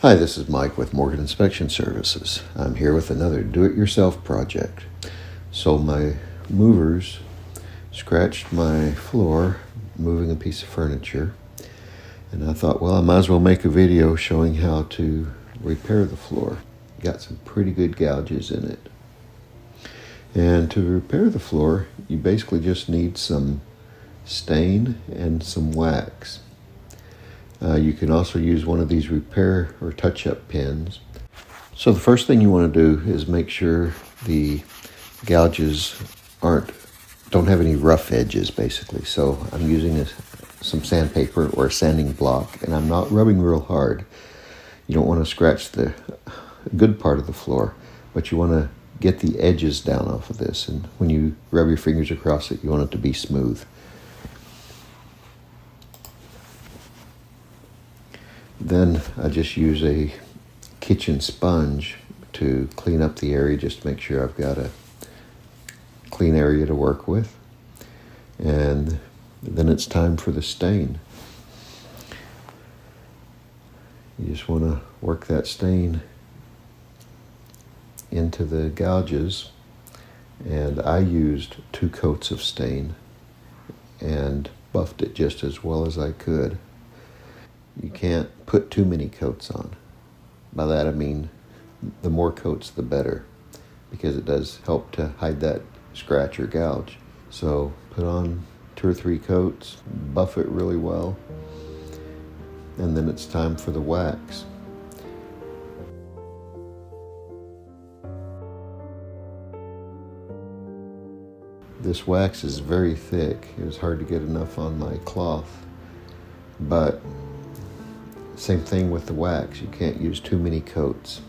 Hi, this is Mike with Morgan Inspection Services. I'm here with another do-it-yourself project. So my movers scratched my floor moving a piece of furniture, and I thought, well, I might as well make a video showing how to repair the floor. Got some pretty good gouges in it. And to repair the floor, you basically just need some stain and some wax. You can also use one of these repair or touch-up pins. So the first thing you want to do is make sure the gouges don't have any rough edges, basically. So I'm using some sandpaper or a sanding block, and I'm not rubbing real hard. You don't want to scratch the good part of the floor, but you want to get the edges down off of this. And when you rub your fingers across it, you want it to be smooth. Then I just use a kitchen sponge to clean up the area, just to make sure I've got a clean area to work with. And then it's time for the stain. You just want to work that stain into the gouges. And I used 2 coats of stain and buffed it just as well as I could. You can't put too many coats on. By that I mean the more coats the better, because it does help to hide that scratch or gouge. So put on 2 or 3 coats, buff it really well, and then it's time for the wax. This wax is very thick. It was hard to get enough on my cloth, but same thing with the wax. You can't use too many coats.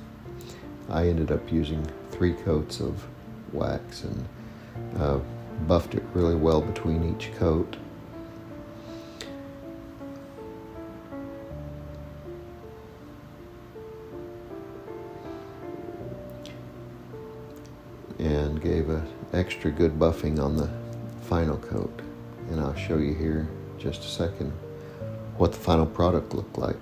I ended up using 3 coats of wax and buffed it really well between each coat. And gave an extra good buffing on the final coat. And I'll show you here in just a second what the final product looked like.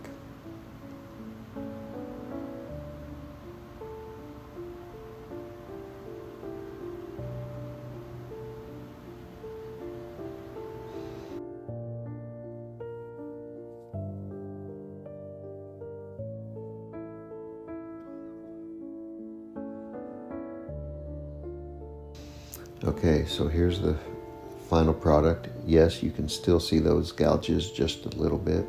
Okay, so here's the final product. Yes, you can still see those gouges just a little bit.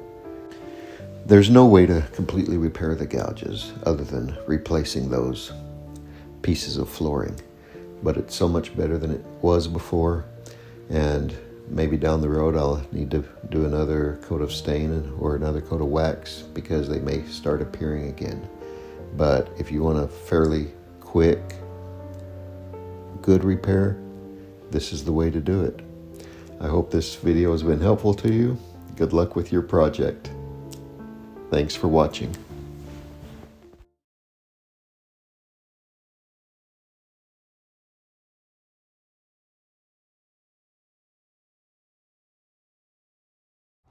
There's no way to completely repair the gouges other than replacing those pieces of flooring, but it's so much better than it was before, and maybe down the road I'll need to do another coat of stain or another coat of wax because they may start appearing again. But if you want a fairly quick, good repair, this is the way to do it. I hope this video has been helpful to you. Good luck with your project. Thanks for watching.